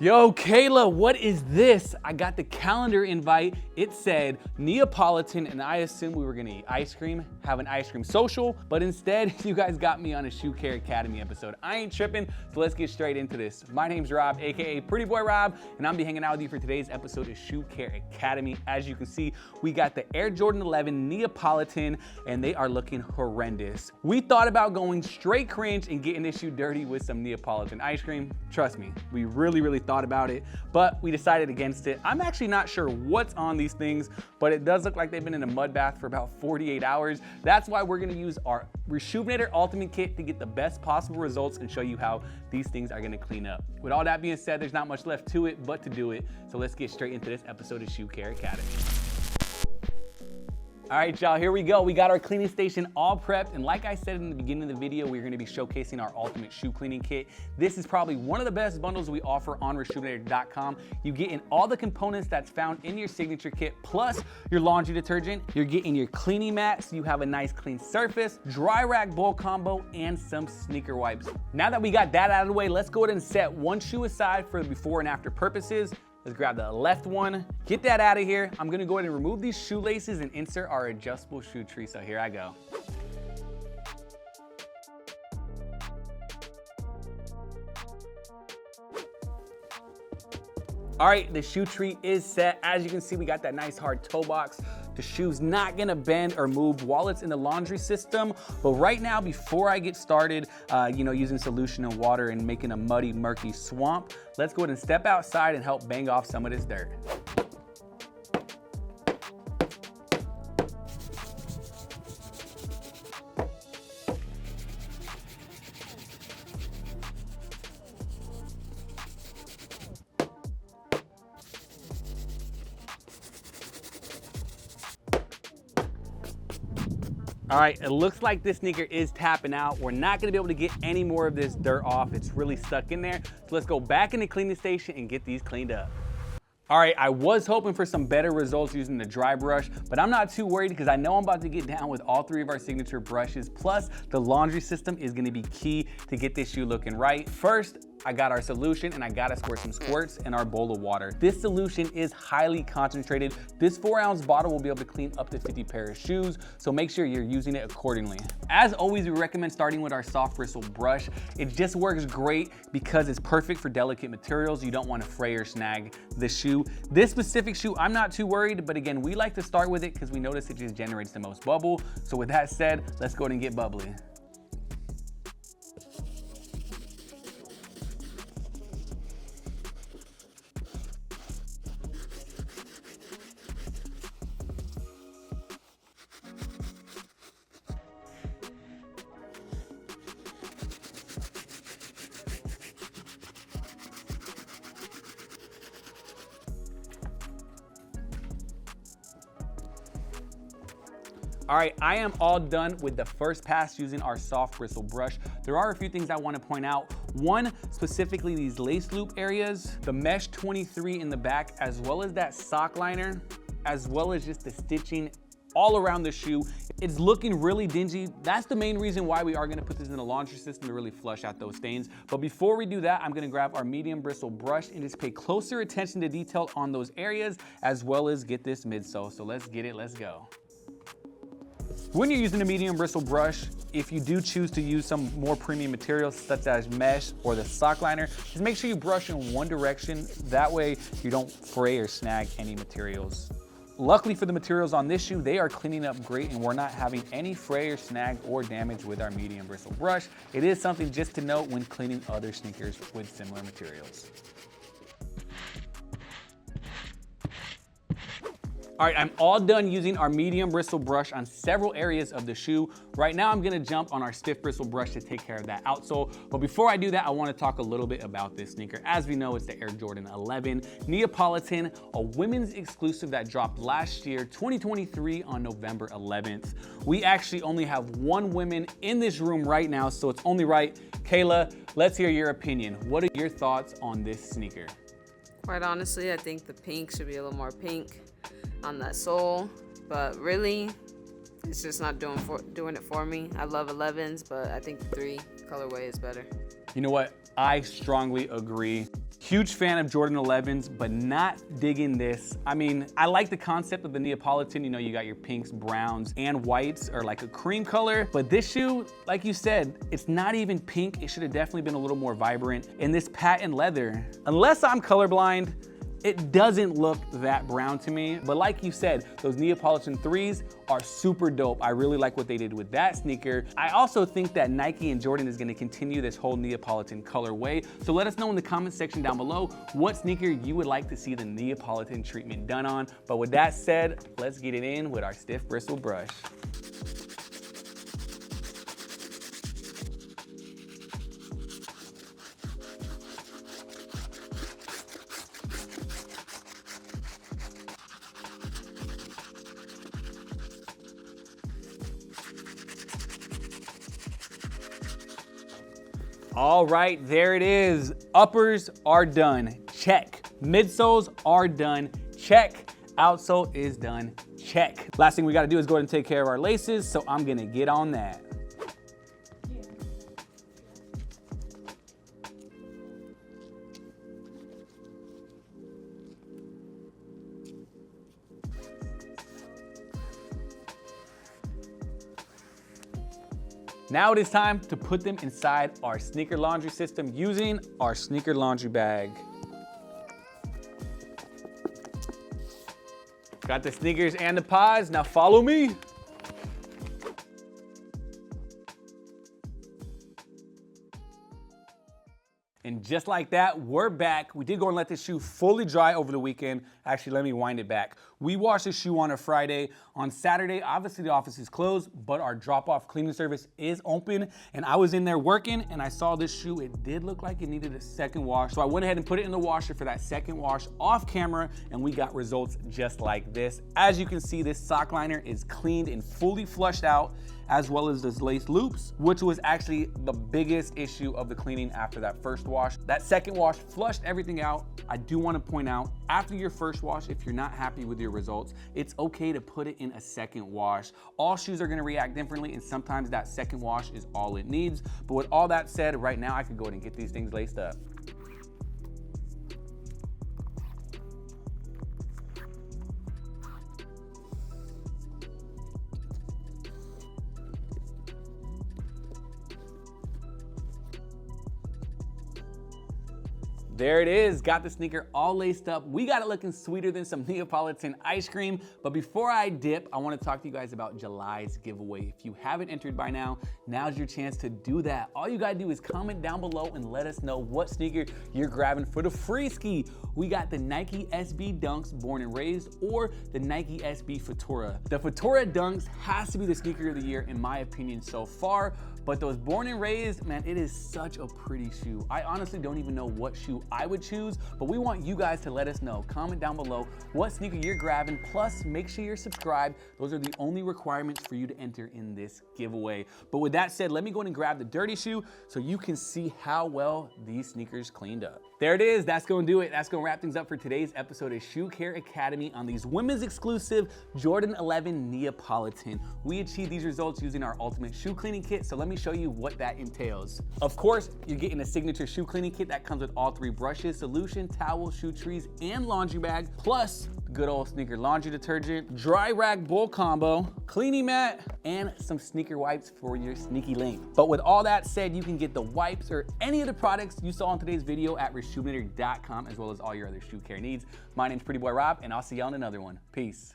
Yo, Kayla, what is this? I got the calendar invite. It said Neapolitan, and I assumed we were gonna eat ice cream, have an ice cream social, but instead, you guys got me on a Shoe Care Academy episode. I ain't tripping, so let's get straight into this. My name's Rob, AKA Pretty Boy Rob, and I'm be hanging out with you for today's episode of Shoe Care Academy. As you can see, we got the Air Jordan 11 Neapolitan, and they are looking horrendous. We thought about going straight cringe and getting this shoe dirty with some Neapolitan ice cream. Trust me, we really thought about it, but we decided against it. I'm actually not sure what's on these things, but it does look like they've been in a mud bath for about 48 hours. That's why we're gonna use our Reshoevn8r Ultimate Kit to get the best possible results and show you how these things are gonna clean up. With all that being said, there's not much left to it but to do it. So let's get straight into this episode of Shoe Care Academy. All right, y'all, here we go. We got our cleaning station all prepped, and like I said in the beginning of the video, we're gonna be showcasing our ultimate shoe cleaning kit. This is probably one of the best bundles we offer on Reshoevn8r.com. You get in all the components that's found in your signature kit, plus your laundry detergent. You're getting your cleaning mat, so you have a nice clean surface, dry rack bowl combo, and some sneaker wipes. Now that we got that out of the way, let's go ahead and set one shoe aside for the before and after purposes. Let's grab the left one, get that out of here. I'm gonna go ahead and remove these shoelaces and insert our adjustable shoe tree, so here I go. All right, the shoe tree is set. As you can see, we got that nice hard toe box. The shoe's not gonna bend or move while it's in the laundry system. But right now, before I get started, using solution and water and making a muddy, murky swamp, let's go ahead and step outside and help bang off some of this dirt. All right, it looks like this sneaker is tapping out. We're not gonna be able to get any more of this dirt off. It's really stuck in there. So let's go back in the cleaning station and get these cleaned up. All right, I was hoping for some better results using the dry brush, but I'm not too worried because I know I'm about to get down with all three of our signature brushes. Plus, the laundry system is gonna be key to get this shoe looking right. First, I got our solution and I gotta squirt some squirts in our bowl of water. This solution is highly concentrated. This 4-ounce bottle will be able to clean up to 50 pairs of shoes, so make sure you're using it accordingly. As always, we recommend starting with our soft bristle brush. It just works great because it's perfect for delicate materials. You don't want to fray or snag the shoe. This specific shoe, I'm not too worried, but again, we like to start with it because we notice it just generates the most bubble. So with that said, let's go ahead and get bubbly. All right, I am all done with the first pass using our soft bristle brush. There are a few things I want to point out. One, specifically these lace loop areas, the mesh 23 in the back, as well as that sock liner, as well as just the stitching all around the shoe. It's looking really dingy. That's the main reason why we are gonna put this in the laundry system to really flush out those stains. But before we do that, I'm gonna grab our medium bristle brush and just pay closer attention to detail on those areas, as well as get this midsole. So let's get it, let's go. When you're using a medium bristle brush, if you do choose to use some more premium materials such as mesh or the sock liner, just make sure you brush in one direction. That way you don't fray or snag any materials. Luckily for the materials on this shoe, they are cleaning up great and we're not having any fray or snag or damage with our medium bristle brush. It is something just to note when cleaning other sneakers with similar materials. All right, I'm all done using our medium bristle brush on several areas of the shoe. Right now, I'm gonna jump on our stiff bristle brush to take care of that outsole. But before I do that, I wanna talk a little bit about this sneaker. As we know, it's the Air Jordan 11 Neapolitan, a women's exclusive that dropped last year, 2023 on November 11th. We actually only have one woman in this room right now, so it's only right. Kayla, let's hear your opinion. What are your thoughts on this sneaker? Quite honestly, I think the pink should be a little more pink on that sole, but really it's just not doing it for me. I love 11's, but I think the 3 colorway is better. You know what? I strongly agree. Huge fan of Jordan 11's, but not digging this. I mean, I like the concept of the Neapolitan. You know, you got your pinks, browns, and whites, or like a cream color. But this shoe, like you said, it's not even pink. It should have definitely been a little more vibrant. And this patent leather, unless I'm colorblind, it doesn't look that brown to me, but like you said, those Neapolitan 3s are super dope. I really like what they did with that sneaker. I also think that Nike and Jordan is gonna continue this whole Neapolitan colorway. So let us know in the comment section down below what sneaker you would like to see the Neapolitan treatment done on. But with that said, let's get it in with our stiff bristle brush. All right, there it is. Uppers are done, check. Midsoles are done, check. Outsole is done, check. Last thing we gotta do is go ahead and take care of our laces, so I'm gonna get on that. Now it is time to put them inside our sneaker laundry system using our sneaker laundry bag. Got the sneakers and the pods, now follow me. And just like that, we're back. We did go and let this shoe fully dry over the weekend. Actually, let me wind it back. We washed the shoe on a Friday. On Saturday, obviously the office is closed, but our drop-off cleaning service is open. And I was in there working and I saw this shoe. It did look like it needed a second wash. So I went ahead and put it in the washer for that second wash off camera, and we got results just like this. As you can see, this sock liner is cleaned and fully flushed out, as well as those lace loops, which was actually the biggest issue of the cleaning after that first wash. That second wash flushed everything out. I do want to point out, after your first wash, if you're not happy with your results, it's okay to put it in a second wash. All shoes are going to react differently, and sometimes that second wash is all it needs. But with all that said, right now I could go ahead and get these things laced up. There it is, got the sneaker all laced up. We got it looking sweeter than some Neapolitan ice cream. But before I dip, I wanna talk to you guys about July's giveaway. If you haven't entered by now, now's your chance to do that. All you gotta do is comment down below and let us know what sneaker you're grabbing for the free ski. We got the Nike SB Dunks Born and Raised or the Nike SB Futura. The Futura Dunks has to be the sneaker of the year in my opinion so far. But those Born and Raised, man, it is such a pretty shoe. I honestly don't even know what shoe I would choose, but we want you guys to let us know. Comment down below what sneaker you're grabbing, plus make sure you're subscribed. Those are the only requirements for you to enter in this giveaway. But with that said, let me go ahead and grab the dirty shoe so you can see how well these sneakers cleaned up. There it is, that's gonna do it. That's gonna wrap things up for today's episode of Shoe Care Academy on these women's exclusive Jordan 11 Neapolitan. We achieved these results using our ultimate shoe cleaning kit, so let me show you what that entails. Of course, you're getting a signature shoe cleaning kit that comes with all 3 brushes, solution, towel, shoe trees, and laundry bag, plus the good old sneaker laundry detergent, dry rag bowl combo, cleaning mat, and some sneaker wipes for your sneaky link. But with all that said, you can get the wipes or any of the products you saw in today's video at reshoeminator.com, as well as all your other shoe care needs. My name's Pretty Boy Rob, and I'll see y'all in another one. Peace.